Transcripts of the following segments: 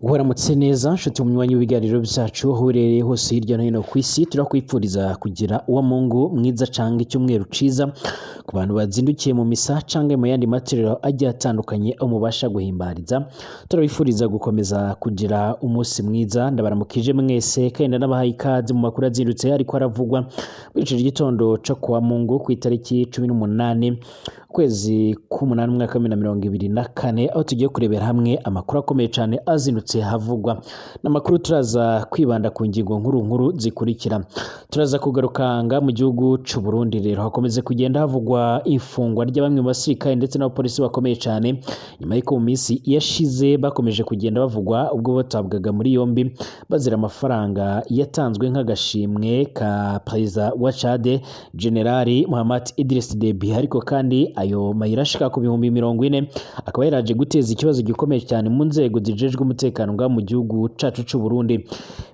Waramutse neza nshuti munywanyi w'ibiganiro byacu aho uherereye hose hirya no hino ku isi turakwifuriza kugira uwa Mungu mwiza canke icyumweru ciza ku bantu bazindukiye mu misa canke mu yandi matorero agiye atandukanye aho mubasha guhimbariza. Turabifuriza gukomeza kugira umunsi mwiza, ndabaramukije mwese kandi nabahaye ikaze mu makuru azindutse ariko aravugwa muri ico gitondo co kuwa Mungu ku itariki 18 kwezi k'umunani umwaka wa 2024 aho tugiye kurebera hamwe amakuru akomeye cyane azindutse havugwa. N'amakuru turaza kwibanda ku ngingo nkuru zikurikira. Turaza kugarukanga mu gihugu c'u Burundi, rero hakomeze kugenda havugwa ifungwa rya bamwe mu basirikare ndetse n'abapolisi bakomeye cyane nyuma y'uko mu minsi yashize bakomeje kugenda bavugwa ubwo batabwaga muri yombi bazira amafaranga yatanzwe nk'agashimwe ka Perezida wa Chad General Mohamed Idriss Deby, ariko kandi ayo mayira ashika ku 40,000 akaba yaraje guteza ikibazo gikomeye cyane mu nzego zijejwe umutekano nga mu gihugu cacu c'u Burundi.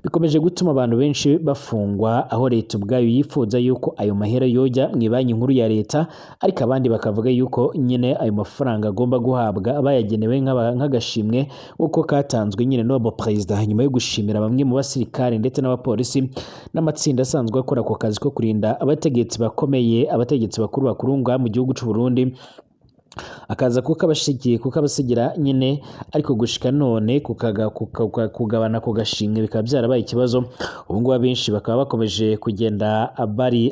Bikomeje gutuma abantu benshi bafungwa, aho leta ubwayo yifuza yuko ayo mahera yoja mu banki nkuru ya leta, ariko abandi bakavuga yuko nyene ayo mafaranga agomba guhabwa abayagenewe nk'agashimwe uko katanzwe nyene n'uwo Perezida nyuma yo gushimira bamwe mu basirikare ndetse n'abapolisi n'amatsinda asanzwe akora ako kazi ko kurinda abategetsi bakomeye, abategetsi bakuru nga mu gihugu c'u Burundi, akaza kukabasigira nyene, ariko gushika none kugabana ko gashimwe bikaba byarabaye ikibazo. Ubu ngubu abenshi bakaba bakomeje kugenda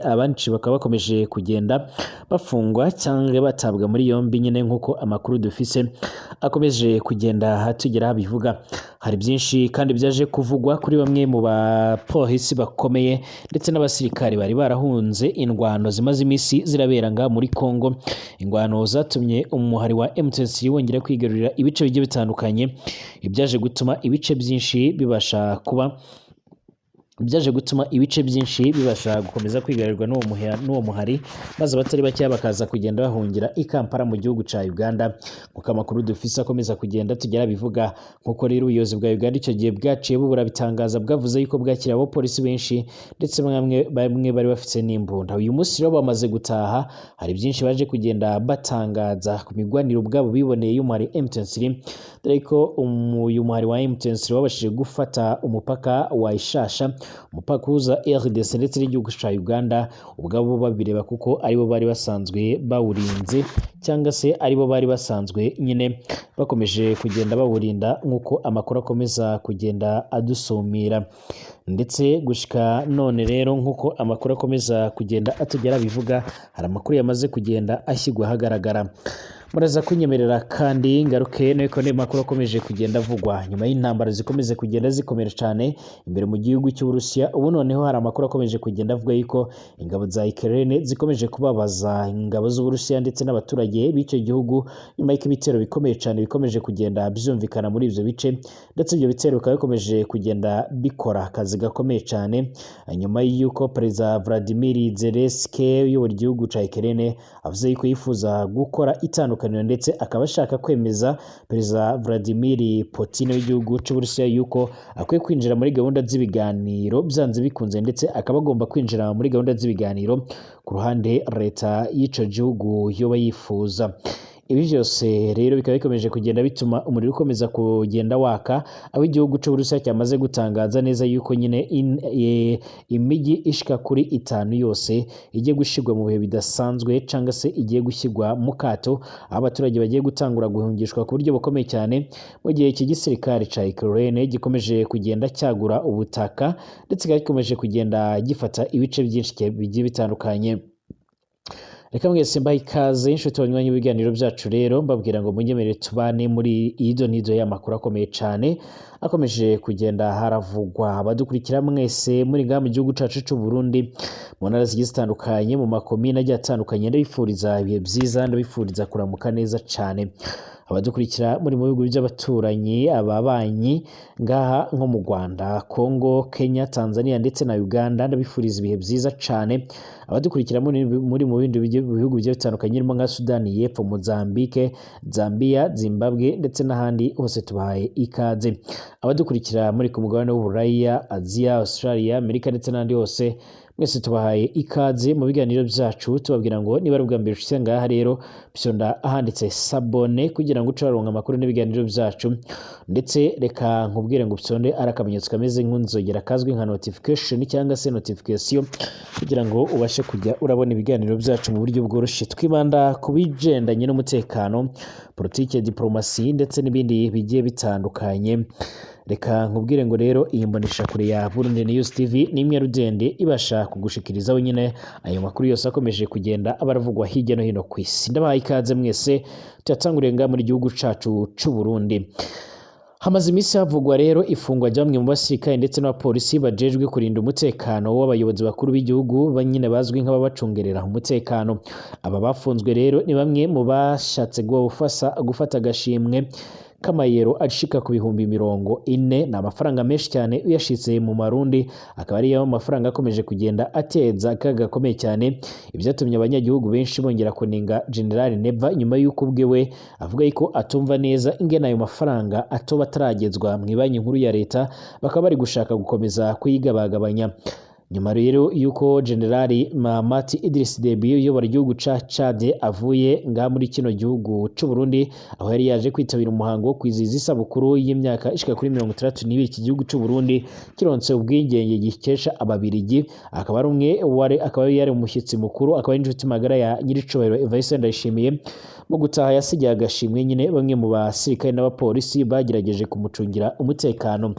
abanshi bakaba bakomeje kugenda bafungwa cyangwa batabwa muri yombi nyene nk'uko amakuru dufise akomeje kugenda hatugera bivuga. Hari byinshi kandi byaje kuvugwa kuri bamwe mu bapolisi bakomeye ndetse n'abasirikare bari barahunze indwano zimaze imisi zirabera nga muri Kongo, ingwano zatumye umuhari wa M23 wongera kwigarurira ibice bigiye bitandukanye, ibyaje gutuma ibice byinshi bibasha gukomeza kwigarurirwa n'uwo muhari, maze abatari bake bakaza kugenda bahungira i Kampala mu gihugu ca Uganda, kuko amakuru dufise akomeza kugenda tugera bivuga. Nkuko rero ubuyobozi bwa Uganda icyo gihe bwaciye bubura bitangaza, bwavuze yuko bwakira abapolisi benshi ndetse bamwe bari bafite n'imbunda. Uyu munsi rero bamaze gutaha, hari byinshi baje kugenda batangaza ku migwaniro ubwabo biboneye y'umuhari M23, dore ko uyu muhari wa M23 wabashije gufata umupaka wa Ishasha, umupaka uza RDC ndetse n'igihugu ca Uganda, ubwabo babireba kuko aribo bari basanzwe bawurinze cyangwa se aribo bari basanzwe nyine bakomeje kugenda bawurinda, nk'uko amakuru akomeza kugenda adusumira. Ndetse gushika none rero nk'uko amakuru akomeza kugenda atugera bivuga, hari amakuru yamaze kugenda ashyirwa ahagaragara. Muraza kunyemerera kandi ngaruke nuko ne makuru akomeje kugenda avugwa nyuma y'intambara zikomeze kugenda zikomera cyane imbere mu gihugu cy'u Burusiya. Ubu noneho hari amakuru akomeje kugenda avuga yuko ingabo za Ukraine zikomeje kubabaza ingabo z'u Burusiya ndetse n'abaturage b'icyo gihugu nyuma y'iko ibitero bikomeye cyane bikomeje kugenda byumvikana muri ivyo bice, ndetse ibyo bitero bikaba bikomeje kugenda bikora akazi gakomeye cyane nyuma y'uko Perezida Vladimir Zelensky uyobora igihugu ca Ukraine avuze yuko yifuza gukora itandukanye, ndetse akaba ashaka kwemeza Perezida Vladimir Putin w'igihugu cy'u Burusiya yuko akwiye kwinjira muri gahunda z'ibiganiro byanze bikunze, ndetse akaba agomba kwinjira muri gahunda z'ibiganiro ku ruhande leta y'ico gihugu yoba yifuza. Ibi byose rero bikaba bikomeje kugenda bituma umuriro ukomeza kugenda waka, aho igihugu cy'u Burusiya cyamaze gutangaza neza yuko nyine imijyi ishika kuri 5 yose igiye gushigwa mu bihe bidasanzwe cyangwa se igiye gushyirwa mu kato, aho abaturage bagiye gutangura guhungishwa ku buryo bukomeye cyane, mu gihe iki gisirikare ca Ukraine gikomeje kugenda cyagura ubutaka ndetse gikomeje kugenda gifata ibice byinshi bigiye bitandukanye. Reka mwese mbaye ikaze inshuti banywanyi ibiganiro byacu, rero mbabwira ngo munyemerere tubane muri ido nido y'amakuru akomeye cyane akomeje kugenda haravugwa. Abadukurikira mwese muri ngaha mu gihugu cacu c'u Burundi, mu ntara zigiye zitandukanye, mu makomine agiye atandukanye, ndabifuriza ibihe byiza, ndabifuriza kuramuka neza cyane. Abadukurikira muri mu bihugu by'abaturanyi, ababanyi ngaha nko mu Rwanda, Kongo, Kenya, Tanzania ndetse na Uganda, ndabifuriza ibihe byiza cyane. Abadukurikira muri mu bindi bihugu bigiye bitandukanye birimo nka Sudani y'Epfo, Mozambique, Zambia, Zimbabwe ndetse n'ahandi hose tubahaye ikaze. Abadukurikira muri ku mugabane w'Uburaya, Aziya, Australia, Amerika ndetse n'ahandi hose mwese tubahaye ikaze mu biganiro byacu tubabwira ngo niba ari ubwa mbere ushitse ngaha rero byonda ahanditse sabone kugira ngo ucaronka amakuru n'ibiganiro byacu, ndetse reka nkubwire ngo byonde ari akamenyetso kameze nk'inzogera kazwi nka notification cyangwa se notification kugira ngo ubashe kujya urabona ibiganiro byacu mu buryo bworoshye. Twibanda ku bigendanye n'umutekano, politike, diplomasi ndetse n'ibindi bigiye bitandukanye. Reka nkubwire ngo rero iyi mboneshakure ya Burundi News TV ni imwe rudende ibasha kugushikirizaho nyine ayo makuru yose akomeje kugenda abaravugwa hirya no hino ku isi. Ndabahaye ikaze mwese, tuyatanguriye ngaha muri gihugu cacu c'u Burundi. Hamaze iminsi havugwa rero ifungwa rya bamwe mu basirikare ndetse n'abapolisi bajejwe kurinda umutekano w'abayobozi bakuru b'igihugu banyine bazwi nk'ababacungerera umutekano. Aba bafunzwe rero ni bamwe mu bashatse gufata agashimwe k'amayero ashika ku bihumbi 40. Ni amafaranga menshi cyane uyashitse mu marundi, akaba ari yo mafaranga akomeje kugenda ateza akaga gakomeye cyane, ibyatumye abanyagihugu benshi bongera kuninga General Neva nyuma y'uko ubwiwe avuga yuko atumva neza ingene ayo mafaranga atoba ataragezwa mu banki nkuru ya leta, bakaba bari gushaka gukomeza kuyigabagabanya. Nyuma rero yuko Generali Mahamat Idriss Deby uyobora igihugu ca Chad avuye ngaha muri kino gihugu c'u Burundi, aho yari yaje kwitabira umuhango wo kwizihiza isabukuru y'imyaka ishika kuri 62 iki gihugu c'u Burundi kironse ubwigenge gikesha ababirigi, akaba yari umushyitsi mukuru, akaba ari inshuti magara ya nyiricubahiro Evariste Ndayishimiye. Mu gutaha yasigiye agashimwe nyine bamwe mu basirikare n'abapolisi bagerageje kumucungira umutekano.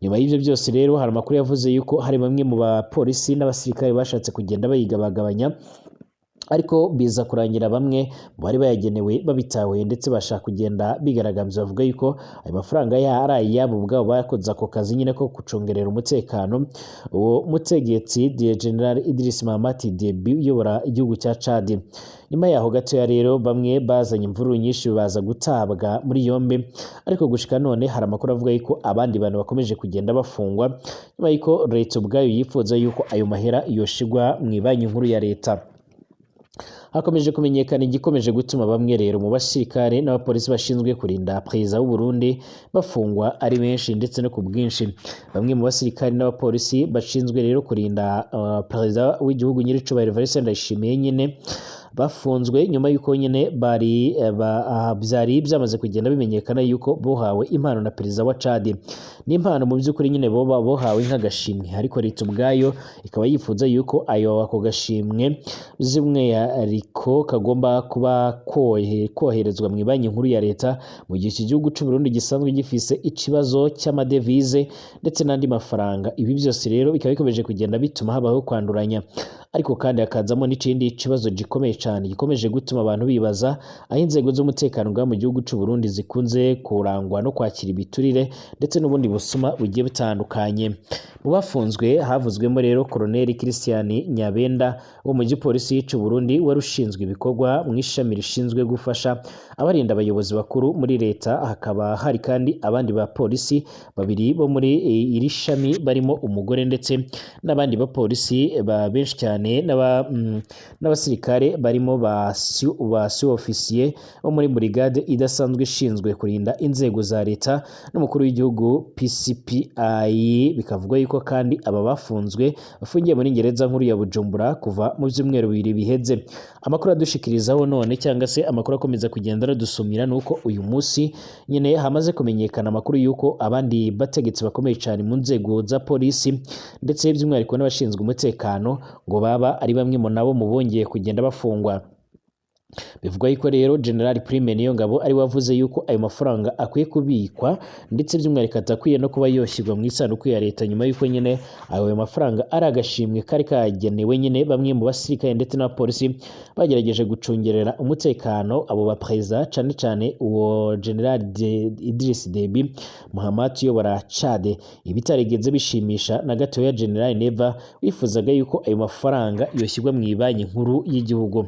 Nyuma y'ivyo byose rero hari amakuru yavuze yuko hari bamwe mu bapolisi n'abasirikare bashatse kugenda bayigabagabanya, ariko biza kurangira bamwe bari bayagenewe babitahuye ndetse bashaka kugenda bigaragambya bavuga yuko ayo mafaranga ari ayabo ubwabo bakoze ako kazi nyine ko gucungerera umutekano. Uwo mutegetsi General Idriss Mahamat Deby uyobora igihugu cya Chad. Nyuma yaho gatoya rero bamwe bazanye imvururu nyinshi baza gutabwa muri yombe, ariko gushika none hari amakuru avuga yuko abandi bantu bakomeje kugenda bafungwa nyuma yuko leta ubwayo yifuza yuko ayo mahera yoshigwa mu banki nkuru ya leta. Hakomeje kumenyekana igikomeje gutuma bamwe rero mu basirikare n'abapolisi bashinzwe kurinda perezida w'u Burundi bafungwa ari benshi ndetse no ku bwinshi. Bamwe mu basirikare n'abapolisi bashinzwe rero kurinda perezida w'igihugu nyiricubahiro Evariste Ndayishimiye nyine bafunzwe nyuma yuko nyine byari byamaze kugenda bimenyekana yuko bohawe impano na perezida wa Chad. Ni impano mu by'ukuri nyine bohawe nk'agashimwe, ariko leta ubwayo ikaba yifuza yuko ako gashimwe zimwe ariko kagomba kuba koherezwa mu banki nkuru ya leta, mu gihe iki gihugu c'u Burundi gisanzwe gifise ikibazo cy'amadevize ndetse n'andi mafaranga. Ibi byose rero bikaba bikomeje kugenda bituma habaho kwanduranya, ariko kandi hakazamo n'ikindi kibazo gikomeye cyane gikomeje gutuma abantu bibaza aho inzego z'umutekano bwa mu gihugu c'u Burundi zikunze kurangwa no kwakira ibiturire ndetse n'ubundi busuma bugiye butandukanye. Mu bafunzwe havuzwemo rero Colonel Christian Nyabenda wo mu gipolisi c'u Burundi wari ushinzwe ibikorwa mu ishami rishinzwe gufasha abarinda abayobozi bakuru muri leta. Hakaba hari kandi abandi bapolisi babiri bo muri iri shami barimo umugore ndetse n'abandi bapolisi benshi cyane n'abasirikare barimo ba ofisiye bo muri brigade idasanzwe ishinzwe kurinda inzego za leta n'umukuru w'igihugu PCPI. Bikavuga yuko kandi aba bafunzwe bafungiye muri gereza nkuru ya Bujumbura kuva mu byumweru 2 biheze. Amakuru adushikirizaho none cyangwa se amakuru akomeza kugenda radusumira nuko uyu munsi nyine hamaze kumenyekana amakuru yuko abandi bategetsi bakomeye cyane mu nzego za polisi ndetse by'umwihariko n'abashinzwe umutekano ngo baba ari bamwe mu nabo mubongeye kugenda bafungwa. Bivugwa yuko rero General Prime Niyongabo ari wavuze yuko ayo mafaranga akwiye kubikwa ndetse by'umwihariko atakwiye no kuba yoshyirwa mu isanduku ya leta, nyuma yuko nyine ayo mafaranga ari agashimwe kari kagenewe nyine bamwe mu basirikare ndetse n'abapolisi bagerageje gucungerera umutekano abo ba president, cyane cyane uwo General Idriss Deby Mahamat uyobora Chad. Ibitarigeze bishimisha na gato ya General Neva wifuzaga yuko ayo mafaranga yoshyirwa mu banki nkuru y'igihugu.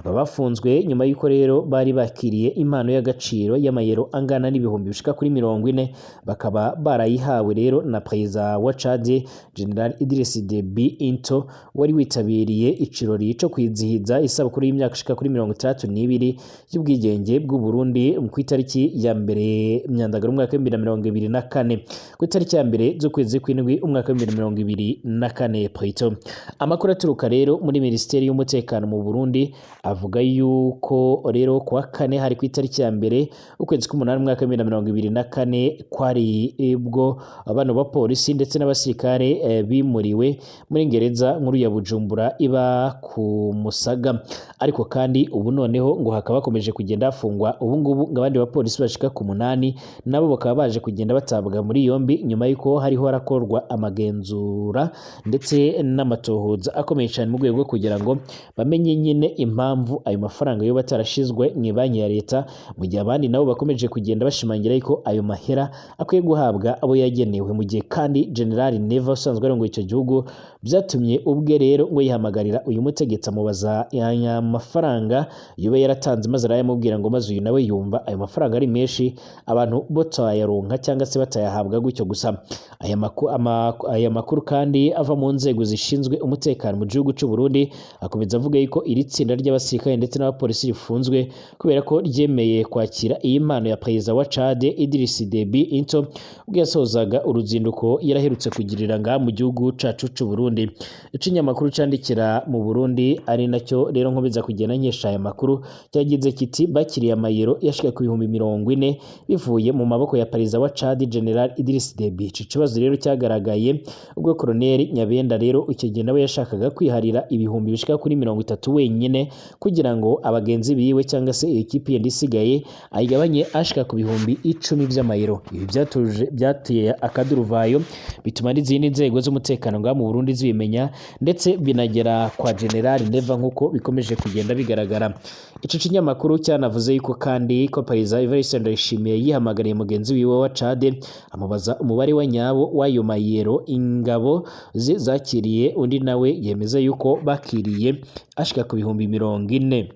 aba bafunzwe nyuma y'uko rero bari bakiriye impano y'agaciro y'amayero angana n'ibihumbi bishika kuri 40 bakaba barayihawe rero na perezida wa Chad General Idriss Deby Itno wari witabiriye icirori cyo kwizihiza isabukuru y'imyaka ishika kuri 32 y'ubwigenge bw'u Burundi ku itariki ya mbere Myandagaro umwaka wa 2024 ku itariki ya mbere z'ukwezi kw'indwi umwaka wa 2024 Prito. Amakuru aturuka rero muri Minisiteri y'Umutekano mu Burundi avuga yuko rero kuwa kane hari ku itariki ya mbere ukwezi k'umunani umwaka wa 2024 kwari bwo abantu ba polisi ndetse n'abasirikare bimuriwe muri gereza nkuru ya Bujumbura iba ku Musaga, ariko kandi ubu noneho ngo hakaba bakomeje kugenda hafungwa ubu ngubu ngabandi ba polisi bashika ku 8 nabo bakaba baje kugenda batabwa muri yombi nyuma yuko hariho harakorwa amagenzura ndetse n'amatohoza akomeye cyane mu rwego kugira ngo bamenye nyine impamvu ayo mafaranga yo batarashizwe mu banki ya leta, mu gihe abandi nabo bakomeje kugenda bashimangira yuko ayo mahera akwiye guhabwa abo yagenewe, mu gihe kandi General Neva usanzwe arongoye icyo gihugu byatumye ubwe rero ngo yihamagarira uyu mutegetsi amubaza aya mafaranga yoba yaratanze maze arayamubwira ngo maze uyu nawe yumva ayo mafaranga ari menshi abantu batayaronka cyangwa se batayahabwa gutyo gusa. Aya makuru kandi ava mu nzego zishinzwe umutekano mu gihugu cy'u Burundi akomeza avuga yuko iri tsinda ry'abasirikare ndetse n'abapolisi rifunzwe kubera ko ryemeye kwakira iyi mpano ya perezida wa Chad Idriss Deby Itno ubwo yasozaga uruzinduko yaraherutse kugirira ngaha mu gihugu cacu cy'u Burundi. Ikinyamakuru candikira mu Burundi ari nacyo rero nkomeza kugenda nkesha aya makuru cyagize kiti bakiriye amayero yashika ku 40 bivuye mu maboko ya perezida wa Chad General Idriss Deby. Iki kibazo rero cyagaragaye ubwo Colonel Nyabenda rero icyo gihe nawe yashakaga kwiharira ibihumbi bishika kuri 30 wenyine kugira ngo abagenzi biwe cyangwa se ekipi yindi isigaye ayigabanye ashika ku bihumbi 10 by'amayero. Ibi byateye akaduruvayo bituma n'izindi nzego z'umutekano ngaha mu Burundi zibimenya ndetse binagera kwa General Neva nk'uko bikomeje kugenda bigaragara. Ico kinyamakuru cyanavuze yuko kandi ko Perezida Evariste Ndayishimiye yihamagariye mugenzi wiwe wa Chad amubaza umubare wa nyabo w'ayo mayero ingabo zakiriye, undi nawe yemeza yuko bakiriye ashika ku bihumbi 40.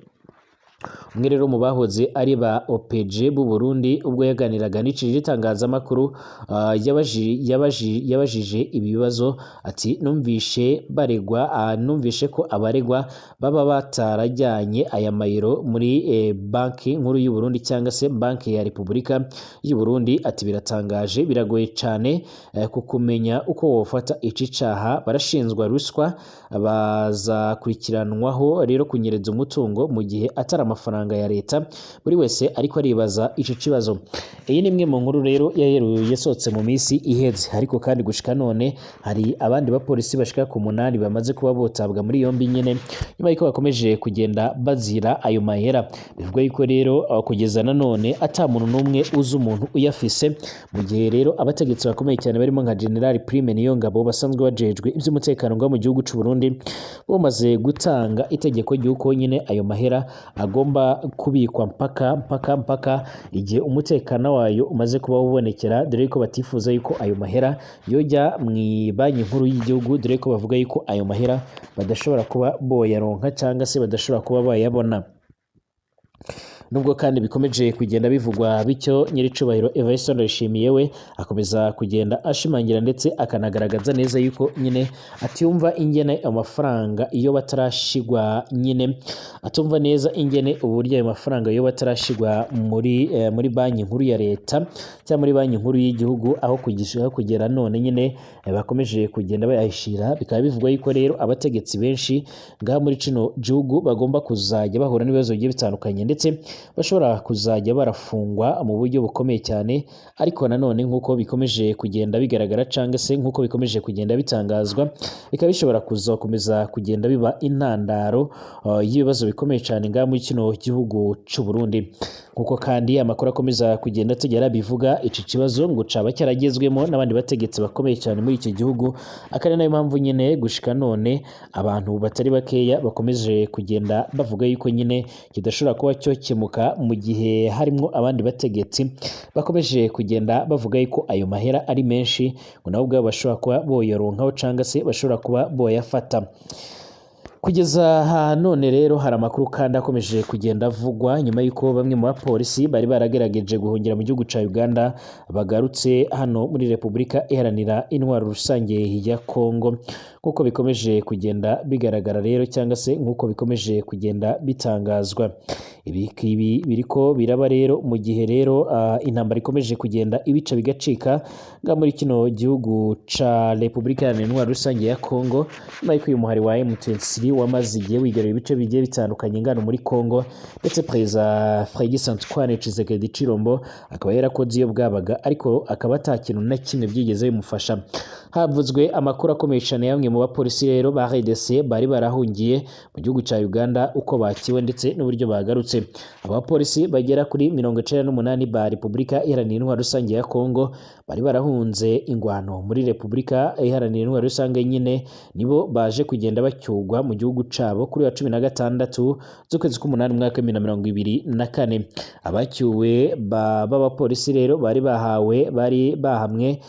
Umwe rero mu bahoze ari ba OPG b'u Burundi ubwo yaganiraga n'iciri itangazamakuru yabajije ibibazo ati numvishe ko abaregwa baba batarajyanye aya mayero muri banki nkuru y'u Burundi cyangwa se banki ya Repubulika y'u Burundi. Ati biratangaje, biragoye cyane kukumenya uko wofata iki caha, barashinzwa ruswa bazakurikiranwaho rero kunyereza umutungo mu gihe atari amafaranga ya leta. Buri wese ariko aribaza ico kibazo. Iyi ni imwe mu nkuru rero yasohotse mu minsi iheze, ariko kandi gushika none hari abandi bapolisi bashika ku 8 bamaze kuba botabwa muri yombi nyene nyuma y'uko bakomeje kugenda bazira ayo mahera. Bivuga yuko rero kugeza na none ata muntu n'umwe uzi umuntu uyafise, mu gihe rero abategetsi bakomeye cyane barimo nka General Prime Niyongabo basanzwe bajejwe iby'umutekano ngo mu gihugu cy'u Burundi bamaze gutanga itegeko ry'uko nyine ayo mahera agomba kubikwa mpaka igihe umutekano wayo umaze kuba ubonekera, dore ko batifuza yuko ayo mahera yojya mu banki nkuru y'igihugu, dore ko bavuga yuko ayo mahera badashobora kuba boyaronka cyangwa se badashobora kuba bayabona. Nubwo kandi bikomeje kugenda bivugwa bityo, nyiricubahiro Evariste Ndayishimiye we akomeza kugenda ashimangira ndetse akanagaragaza neza yuko nyine atumva ingene amafaranga iyo batarashigwa, nyine atumva neza ingene uburyo ayo mafaranga iyo batarashigwa muri banki nkuru ya leta cyangwa muri banki nkuru y'igihugu aho kugera none nyine bakomeje kugenda bayahishira. Bikaba bivugwa yuko rero abategetsi benshi ngaha muri kino gihugu bagomba kuzajya bahura n'ibibazo bigiye bitandukanye ndetse bashobora kuzajya barafungwa mu buryo bukomeye cyane. Ariko nanone nk'uko bikomeje kugenda bigaragara cyangwa se nk'uko bikomeje kugenda bitangazwa, bikaba bishobora kuzakomeza kugenda biba intandaro y'ibibazo bikomeye cyane ngaha muri kino gihugu cy'u Burundi. Nk'uko kandi amakuru akomeza kugenda tugera bivuga, iki kibazo ngo caba cyaragezwemo n'abandi bategetsi bakomeye cyane muri iki gihugu, akari nayo mpamvu nyine gushika none abantu batari bakeya bakomeje kugenda bavuga yuko nyine kidashobora kuba cyo kemuka, mu gihe harimo abandi bategetsi bakomeje kugenda bavuga yuko ayo mahera ari menshi ngo nabo ubwabo bashobora kuba boyaronkaho cyangwa se bashobora kuba boyafata. Kugeza aha none rero hari amakuru kandi akomeje kugenda avugwa nyuma y'uko bamwe mu bapolisi bari baragerageje guhungira mu gihugu ca Uganda bagarutse hano muri Repubulika Iharanira Intwaro Rusange ya Kongo, nk'uko bikomeje kugenda bigaragara rero cyangwa se nk'uko bikomeje kugenda bitangazwa. Ibi biriko biraba rero mu gihe rero intambara ikomeje kugenda ibica bigacika nga muri kino gihugu ca Repubulika Iharanira Intwaro Rusange ya Kongo, nyuma y'uko uyu muhari wa M23 wamaze igihe wigarura ibice bigiye bitandukanye ngano muri Kongo, ndetse Perezida Félix Antoine Tshisekedi Tshilombo akaba yarakoze iyo bwabaga, ariko akaba ata kintu na kimwe byigeze bimufasha. Havuzwe amakuru akomeye cyane yamwe mu bapolisi rero ba RDC bari barahungiye mu gihugu ca Uganda uko bakiwe ndetse n'uburyo bagarutse. Abapolisi bagera kuri 98 ba Repubulika Iharanira Intwaro Rusange ya Kongo bari barahunze ingwano muri Repubulika Iharanira Intwaro Rusange nyine, nibo baje kugenda bacyugwa mu gihugu cabo kuri wa 16 z'ukwezi k'umunani mwaka 2024. Abacyuwe b'abapolisi rero bari bahamwe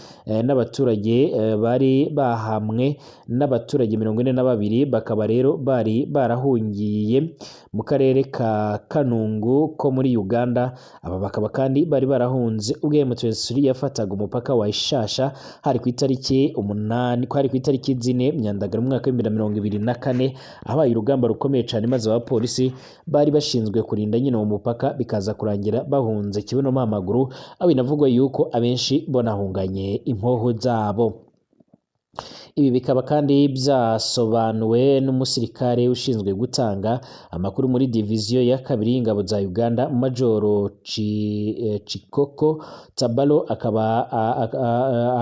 n'abaturage bari bahamwe n'abaturage 42, bakaba rero bari barahungiye mu karere ka Kanungu ko muri Uganda. Aba bakaba kandi bari barahunze ubwo M23 yafataga umupaka wa Ishasha hari ku itariki 4 Myandagaro mu mwaka 2024, ahabaye urugamba rukomeye cyane, maze abapolisi bari bashinzwe kurinda nyine mu mupaka bikaza kurangira bahunze kibuno mpamaguru, aho binavugwa yuko abenshi bonahunganye impoho zabo. Ibi bikaba kandi byasobanuwe n'umusirikare ushinzwe gutanga amakuru muri diviziyo ya kabiri y'ingabo za Uganda, Majoro Chikoko Tabalo. Akaba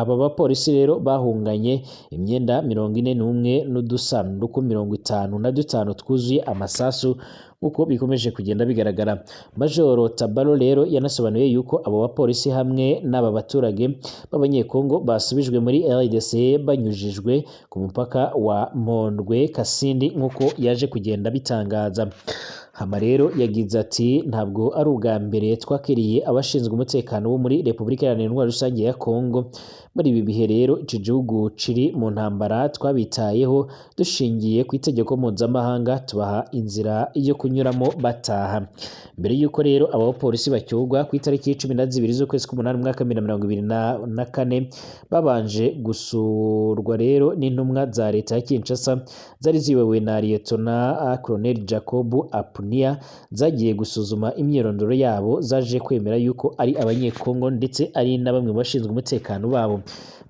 aba bapolisi rero bahunganye imyenda 41 n'udusanduku 55 twuzuye amasasu, uko bikomeje kugenda bigaragara. Majoro Tabalo rero yanasobanuye yuko abo bapolisi hamwe n'aba baturage b'abanyekongo basubijwe muri RDC banyujijwe ku mupaka wa Mondwe Kasindi, nk'uko yaje kugenda bitangaza. Hama rero yagize ati ntabwo ari ubwa mbere twakiriye abashinzwe umutekano bo muri Repubulika Iharanira Intwaro Rusange ya Kongo. Muri ibi bihe rero iki gihugu kiri mu ntambara twabitayeho dushingiye ku itegeko mpuzamahanga, tubaha inzira yo kunyuramo bataha. Mbere y'uko rero aba bapolisi bacyugwa ku itariki 12 z'ukwezi k'umunani mwaka 2024, babanje gusurwa rero n'intumwa za leta ya Kinshasa zari ziyobowe na Lieutenant Colonel Jacob Apunia, zagiye gusuzuma imyirondoro yabo, zaje kwemera yuko ari abanyekongo ndetse ari na bamwe mu bashinzwe umutekano babo.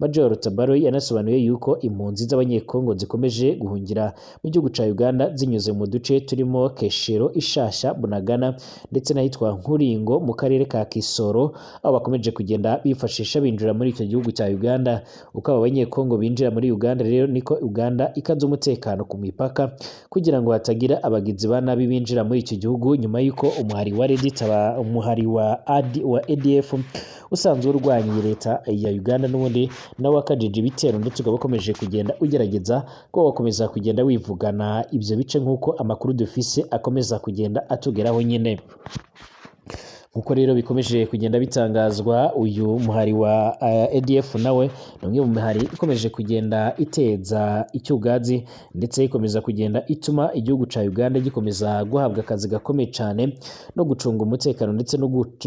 Major Tabaro yanasobanuye yuko impunzi z'abanyekongo zikomeje guhungira mu gihugu ca Uganda zinyuze mu duce turimo Keshero, Ishasha, Bunagana ndetse n'ahitwa Nkuringo mu karere ka Kisoro, aho bakomeje kugenda bifashisha binjira muri icyo gihugu cya Uganda. Uko aba banyekongo binjira muri Uganda rero niko Uganda ikaza umutekano ku mipaka kugira ngo hatagira abagizi ba nabi binjira muri icyo gihugu, nyuma y'uko umuhari wa ADF usanzwe urwanya leta ya Uganda n'ubundi nawe wakajije ibitero, ndetse ukaba ukomeje kugenda ugerageza ko wakomeza kugenda wivugana ibyo bice, nk'uko amakuru dufise akomeza kugenda atugeraho nyine. Uko rero bikomeje kugenda bitangazwa, uyu muhari wa ADF nawe ni umwe mu mihari ikomeje kugenda iteza icyugazi, ndetse ikomeza kugenda ituma igihugu ca Uganda gikomeza guhabwa akazi gakomeye cyane no gucunga umutekano ndetse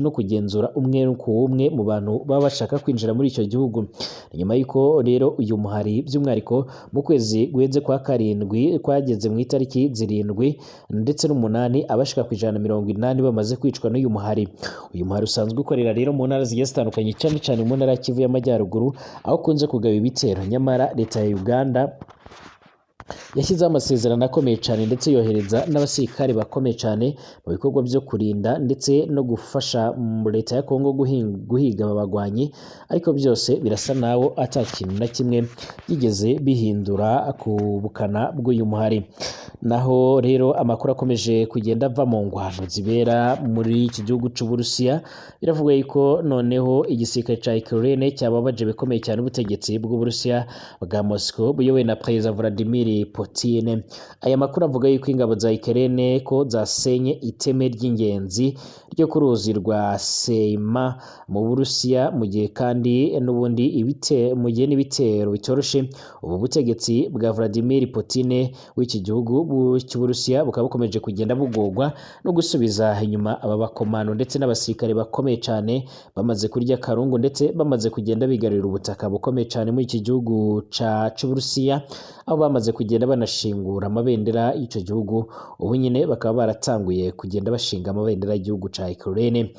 no kugenzura umwe ku umwe mu bantu baba bashaka kwinjira muri icyo gihugu. Nyuma y'uko rero uyu muhari by'umwihariko mu kwezi guheze kwa karindwi kwageze mu itariki 7 ndetse n'8 abashika ku 180 bamaze kwicwa n'uyu muhari. Uyu muhari usanzwe ukorera rero mu ntara zigiye zitandukanye, cyane cyane mu ntara ya Kivu y'Amajyaruguru, aho ukunze kugaba ibitero. Nyamara leta ya Uganda yashyizeho amasezerano akomeye cyane ndetse yohereza n'abasirikare bakomeye cyane mu bikorwa byo kurinda ndetse no gufasha leta ya Kongo guhiga abagwanyi, ariko byose birasa naho ata kintu na kimwe byigeze bihindura ku bukana bw'uyu muhari. Naho rero amakuru akomeje kugenda ava mu ngwano zibera muri iki gihugu cy'Uburusiya, biravuga yuko noneho igisirikare cya Ukraine cyababaje bikomeye cyane ubutegetsi bw'Uburusiya bwa Moscow buyobowe na Perezida Vladimir Putin. Aya makuru avuga yuko ingabo za Ukraine ko zasenye iteme ry'ingenzi ryo ku ruzi rwa Seima mu Burusiya, mu gihe kandi n'ubundi mu gihe n'ibitero bitoroshe ubu butegetsi bwa Vladimir Putin w'iki gihugu cy'Uburusiya bukaba bukomeje kugenda bugogwa no gusubiza inyuma aba bakomando ndetse n'abasirikare bakomeye cyane bamaze kurya karungu ndetse bamaze kugenda bigarurira ubutaka bukomeye cyane muri iki gihugu c'Uburusiya, aho bamaze kugenda banashingura amabendera y'icyo gihugu. Ubu nyine bakaba baratanguye kugenda bashinga amabendera y'igihugu ca Ukraine.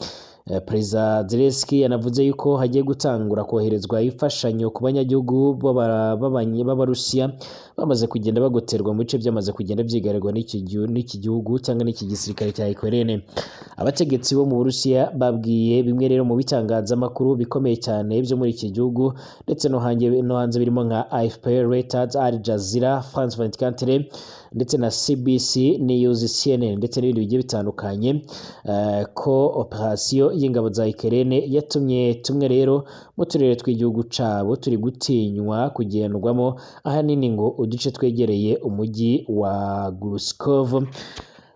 Perezida Zelensky yanavuze yuko hagiye gutangura koherezwa imfashanyo ku banyagihugu b'Abarusiya bamaze kugenda bagoterwa mu bice byamaze kugenda byigarirwa n'iki gihugu cyangwa n'iki gisirikare cya Ukraine. Abategetsi bo mu Burusiya babwiye bimwe rero mu bitangazamakuru bikomeye cyane byo muri iki gihugu ndetse no hanze birimo nka AFP, Reuters, Al Jazeera, France 24 ndetse na CBC News, CNN ndetse n'ibindi bigiye bitandukanye ko operasiyo y'ingabo za Ukraine yatumye tumwe rero mu turere tw'igihugu cabo turi gutinywa kugendwamo, ahanini ngo uduce twegereye umujyi wa Gluskov,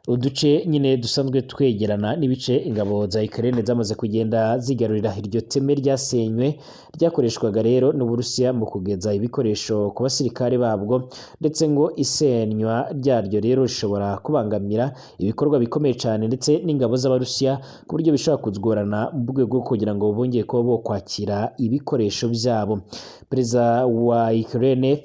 uduce nyine dusanzwe twegerana n'ibice ingabo za Ukraine zamaze kugenda zigarurira. Iryo teme ryasenywe ryakoreshwaga rero n'Uburusiya mu kugeza ibikoresho ku basirikare babwo, ndetse ngo isenywa ryaryo rero rishobora kubangamira ibikorwa bikomeye cyane ndetse n'ingabo z'Abarusiya ku buryo bishobora kugorana mu rwego rwo kugira ngo bongeye kuba bo kwakira ibikoresho byabo. Perezida wa Ukraine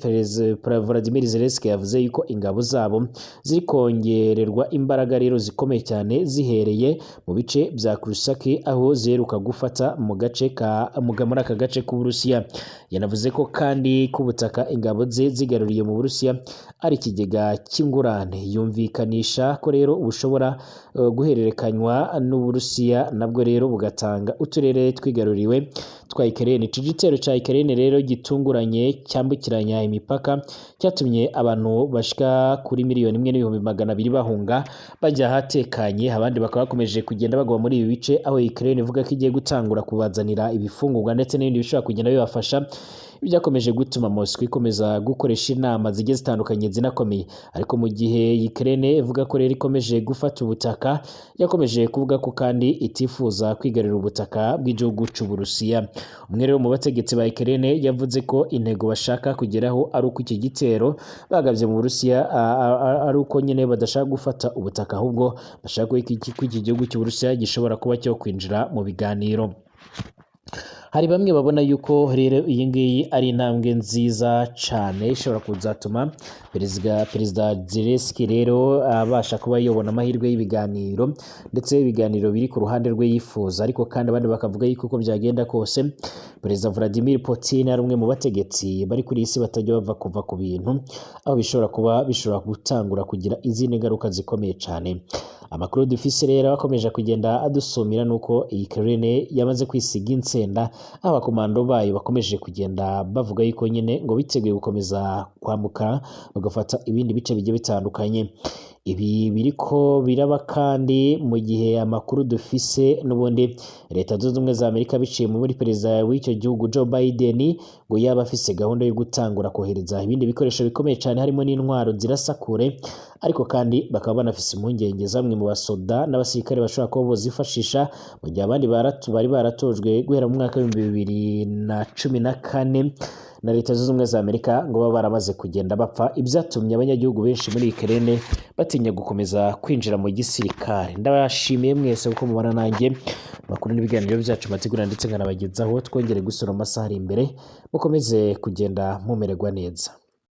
Volodymyr Zelensky yavuze yuko ingabo zabo ziri kongererwa imbaraga rero zikomeye cyane zihereye mu bice bya Kursk, aho ziheruka gufata muri aka gace k'Uburusiya. Yanavuze ko kandi ku butaka ingabo ze zigaruriye mu Burusiya ari ikigega cy'ingurane, yumvikanisha ko rero bushobora guhererekanywa n'Uburusiya nabwo rero bugatanga uturere twigaruriwe twa Ukraine. Iki gitero cya Ukraine rero gitunguranye cyambukiranya imipaka cyatumye abantu bashika kuri 1,200,000 bahunga bajya ahatekanye, abandi bakaba bakomeje kugenda bagwa muri ibi bice, aho Ukraine ivuga ko igiye gutangura kubazanira ibifungurwa ndetse n'ibindi bishobora kugenda bibafasha. Byakomeje gutuma Moscow ikomeza gukoresha inama zigiye zitandukanye zinakomeye, ariko mu gihe Ukraine ivuga ko rero ikomeje gufata ubutaka, yakomeje kuvuga ko kandi itifuza kwigarurira ubutaka bw'igihugu cy'Uburusiya. Umwe rero mu bategetsi ba Ukraine yavuze ko intego bashaka kugeraho ari uko iki gitero bagabye mu Burusiya ari uko nyine badashaka gufata ubutaka, ahubwo bashaka ko iki gihugu cy'Uburusiya gishobora kuba cyo kwinjira mu biganiro. Hari bamwe babona yuko rero iyi ngiyi ari intambwe nziza cyane ishobora kuzatuma Perezida Zelensky rero abasha kuba yobona amahirwe y'ibiganiro, ndetse ibiganiro biri ku ruhande rwe yifuza. Ariko kandi abandi bakavuga yuko uko byagenda kose Perezida Vladimir Putin ari umwe mu bategetsi bari kuri isi batajya kuva ku bintu, aho bishobora gutangura kugira izindi ngaruka zikomeye cyane. Amakuru dufise rero akomeje kugenda adusumira nuko Ukraine yamaze kwisiga insenda, aho abakomando bayo bakomeje kugenda bavuga yuko nyine ngo biteguye gukomeza kwambuka bagafata ibindi bice bigiye bitandukanye. Ibi biriko biraba kandi mu gihe amakuru dufise n'ubundi Leta Zunze Ubumwe za Amerika biciye muri perezida w'icyo gihugu Joe Biden ngo yaba afise gahunda yo gutangura kohereza ibindi bikoresho bikomeye cyane harimo n'intwaro zirasakure, ariko kandi bakaba banafise impungenge zamwe mu basoda n'abasirikare bashobora kuba bozifashisha mu gihe abandi bari baratojwe guhera mu mwaka w'2014 na Leta Zunze Ubumwe za Amerika ngo baba baramaze kugenda bapfa, ibyatumye abanyagihugu benshi muri Ukraine batinya gukomeza kwinjira mu gisirikare. Ndabashimiye mwese kuko mubana nanjye makuru n'ibiganiro byacu mategura ndetse nkanabagezaho, twongere gusura amasaha ari imbere, mukomeze kugenda mumererwa neza.